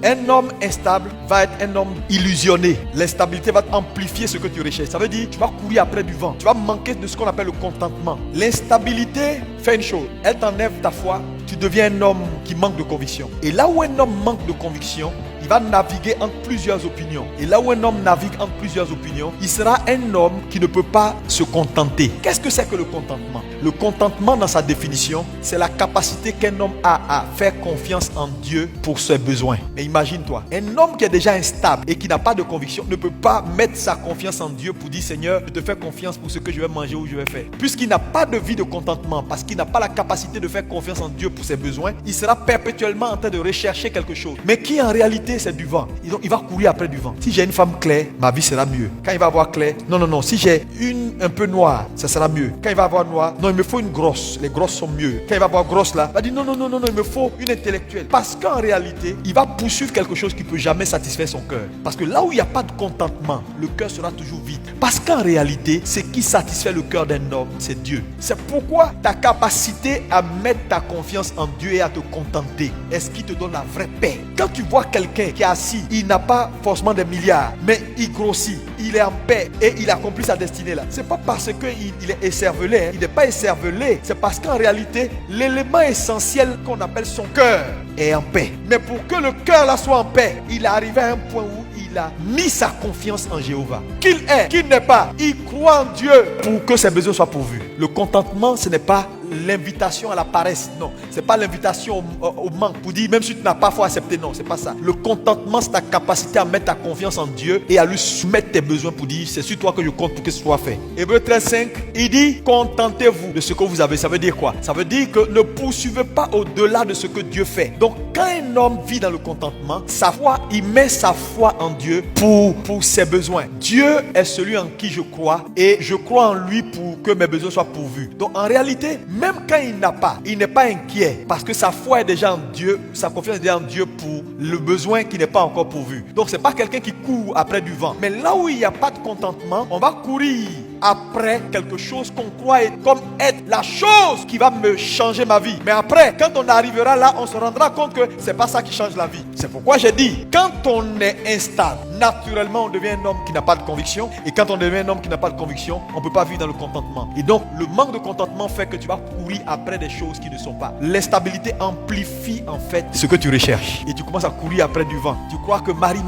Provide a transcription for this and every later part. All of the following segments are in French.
Un homme instable va être un homme illusionné. L'instabilité va amplifier ce que tu recherches. Ça veut dire tu vas courir après du vent. Tu vas manquer de ce qu'on appelle le contentement. L'instabilité fait une chose. Elle t'enlève ta foi. Tu deviens un homme qui manque de conviction. Et là où un homme manque de conviction, il va naviguer entre plusieurs opinions. Et là où un homme navigue entre plusieurs opinions, il sera un homme qui ne peut pas se contenter. Qu'est-ce que c'est que le contentement? Le contentement, dans sa définition, c'est la capacité qu'un homme a à faire confiance en Dieu pour ses besoins. Mais imagine-toi, un homme qui est déjà instable et qui n'a pas de conviction ne peut pas mettre sa confiance en Dieu pour dire Seigneur, je te fais confiance pour ce que je vais manger ou je vais faire. Puisqu'il n'a pas de vie de contentement, parce qu'il n'a pas la capacité de faire confiance en Dieu pour ses besoins, il sera perpétuellement en train de rechercher quelque chose. Mais qui en réalité c'est du vent. Donc il va courir après du vent. Si j'ai une femme claire, ma vie sera mieux. Quand il va avoir clair, non. Si j'ai une un peu noire, ça sera mieux. Quand il va avoir noir, non, il me faut une grosse. Les grosses sont mieux. Quand il va avoir grosse là, il va dire non, il me faut une intellectuelle. Parce qu'en réalité, il va poursuivre quelque chose qui ne peut jamais satisfaire son cœur. Parce que là où il n'y a pas de contentement, le cœur sera toujours vide. Parce qu'en réalité, ce qui satisfait le cœur d'un homme, c'est Dieu. C'est pourquoi ta capacité à mettre ta confiance en Dieu et à te contenter est ce qui te donne la vraie paix. Quand tu vois quelqu'un qui est assis, il n'a pas forcément des milliards, mais il grossit, il est en paix et il accomplit sa destinée là. C'est pas parce qu'il est écervelé, il n'est pas écervelé, c'est parce qu'en réalité, l'élément essentiel qu'on appelle son cœur est en paix. Mais pour que le cœur là soit en paix, il est arrivé à un point où il a mis sa confiance en Jéhovah. Qu'il est, qu'il n'est pas, il croit en Dieu pour que ses besoins soient pourvus. Le contentement, ce n'est pas l'invitation à la paresse, non. C'est pas l'invitation au manque pour dire même si tu n'as pas, faut accepter, non, c'est pas ça. Le contentement, c'est ta capacité à mettre ta confiance en Dieu et à lui soumettre tes besoins pour dire c'est sur toi que je compte pour que ce soit fait. Hébreux 13:5, il dit contentez-vous de ce que vous avez. Ça veut dire quoi? Ça veut dire que ne poursuivez pas au-delà de ce que Dieu fait. Donc quand un homme vit dans le contentement, sa foi, il met sa foi en Dieu pour ses besoins. Dieu est celui en qui je crois et je crois en lui pour que mes besoins soient pourvus. Donc en réalité, même quand il n'a pas, il n'est pas inquiet parce que sa foi est déjà en Dieu, sa confiance est déjà en Dieu pour le besoin qui n'est pas encore pourvu. Donc c'est pas quelqu'un qui court après du vent. Mais là où il n'y a pas de contentement, on va courir après quelque chose qu'on croit comme être la chose qui va me changer ma vie. Mais après, quand on arrivera là, on se rendra compte que c'est pas ça qui change la vie. C'est pourquoi j'ai dit, quand on est instable, naturellement on devient un homme qui n'a pas de conviction. Et quand on devient un homme qui n'a pas de conviction, on ne peut pas vivre dans le contentement. Et donc le manque de contentement fait que tu vas courir après des choses qui ne sont pas. L'instabilité amplifie en fait ce que tu recherches. Et tu commences à courir après du vent. Tu crois que Marie.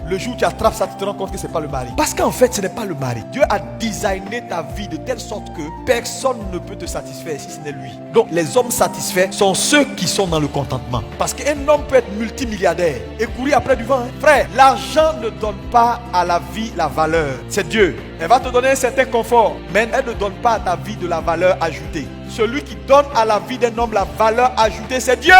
Le jour où tu attrapes ça, tu te rends compte que c'est pas le mari. Parce qu'en fait, ce n'est pas le mari. Dieu a designé ta vie de telle sorte que personne ne peut te satisfaire si ce n'est lui. Donc, les hommes satisfaits sont ceux qui sont dans le contentement. Parce qu'un homme peut être multimilliardaire et courir après du vent. Frère, l'argent ne donne pas à la vie la valeur. C'est Dieu. Elle va te donner un certain confort, mais elle ne donne pas à ta vie de la valeur ajoutée. Celui qui donne à la vie d'un homme la valeur ajoutée, c'est Dieu.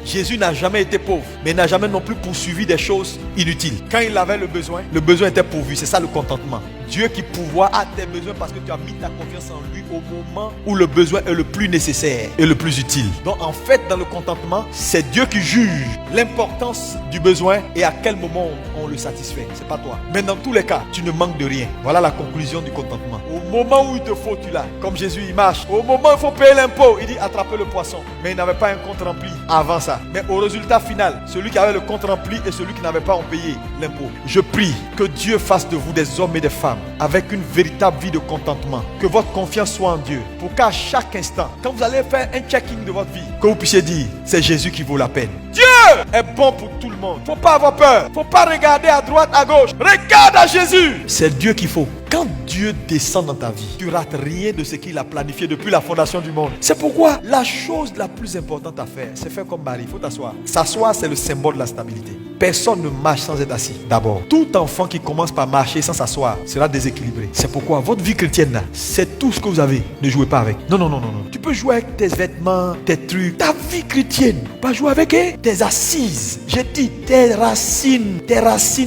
Jésus n'a jamais été pauvre, mais n'a jamais non plus poursuivi des choses inutiles. Quand il avait le besoin était pourvu. C'est ça le contentement. Dieu qui pourvoit à tes besoins parce que tu as mis ta confiance en lui au moment où le besoin est le plus nécessaire et le plus utile. Donc en fait, dans le contentement, c'est Dieu qui juge l'importance du besoin et à quel moment on le satisfait. C'est pas toi. Mais dans tous les cas, tu ne manques de rien. Voilà la conclusion du contentement. Au moment où il te faut, tu l'as. Comme Jésus, il marche. Au moment où il faut payer l'impôt, il dit attrapez le poisson. Mais il n'avait pas un compte rempli avant ça. Mais au résultat final, celui qui avait le compte rempli et celui qui n'avait pas en payé l'impôt. Je prie que Dieu fasse de vous des hommes et des femmes avec une véritable vie de contentement. Que votre confiance soit en Dieu. Pour qu'à chaque instant, quand vous allez faire un checking de votre vie, que vous puissiez dire, c'est Jésus qui vaut la peine. Dieu est bon pour tout le monde. Faut pas avoir peur. Faut pas regarder à droite, à gauche. Regarde à Jésus. C'est Dieu qu'il faut. Quand Dieu descend dans ta vie, tu rates rien de ce qu'il a planifié depuis la fondation du monde. C'est pourquoi la chose la plus importante à faire, c'est faire comme Marie. Il faut t'asseoir. S'asseoir, c'est le symbole de la stabilité. Personne ne marche sans être assis. D'abord, tout enfant qui commence par marcher sans s'asseoir sera déséquilibré. C'est pourquoi votre vie chrétienne là, c'est tout ce que vous avez. Ne jouez pas avec. Non. Tu peux jouer avec tes vêtements, tes trucs. Ta vie chrétienne, pas jouer avec tes assises. J'ai dit, tes racines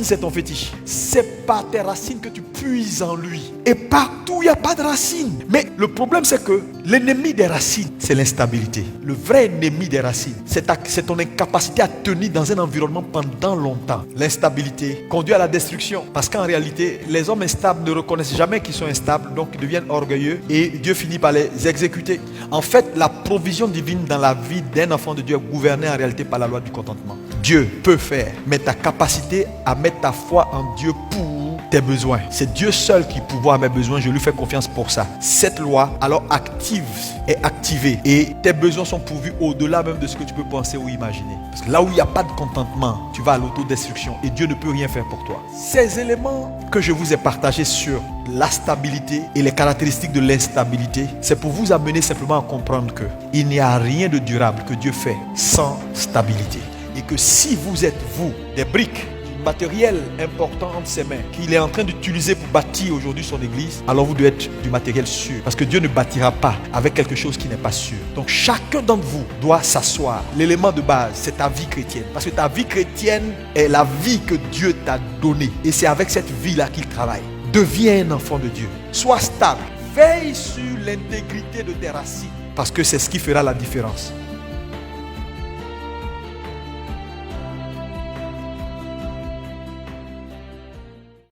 c'est ton fétiche. C'est par tes racines que tu puises en lui. Et partout, il n'y a pas de racines. Mais le problème, c'est que l'ennemi des racines, c'est l'instabilité. Le vrai ennemi des racines, c'est ton incapacité à tenir dans un environnement pendant longtemps. L'instabilité conduit à la destruction. Parce qu'en réalité, les hommes instables ne reconnaissent jamais qu'ils sont instables, donc ils deviennent orgueilleux et Dieu finit par les exécuter. En fait, la provision divine dans la vie d'un enfant de Dieu est gouvernée en réalité par la loi du contentement. Dieu peut faire, mais ta capacité à mettre ta foi en Dieu pour tes besoins. C'est Dieu seul qui pourvoit mes besoins, je lui fais confiance pour ça. Cette loi, alors est activée et tes besoins sont pourvus au-delà même de ce que tu peux penser ou imaginer. Parce que là où il n'y a pas de contentement, tu vas à l'autodestruction et Dieu ne peut rien faire pour toi. Ces éléments que je vous ai partagés sur la stabilité et les caractéristiques de l'instabilité, c'est pour vous amener simplement à comprendre que il n'y a rien de durable que Dieu fait sans stabilité. Et que si vous êtes, vous, des briques, matériel important entre ses mains qu'il est en train d'utiliser pour bâtir aujourd'hui son église, alors vous devez être du matériel sûr, parce que Dieu ne bâtira pas avec quelque chose qui n'est pas sûr. Donc chacun d'entre vous doit s'asseoir. L'élément de base, c'est ta vie chrétienne, parce que ta vie chrétienne est la vie que Dieu t'a donnée et c'est avec cette vie-là qu'il travaille. Deviens un enfant de Dieu, sois stable, veille sur l'intégrité de tes racines, parce que c'est ce qui fera la différence.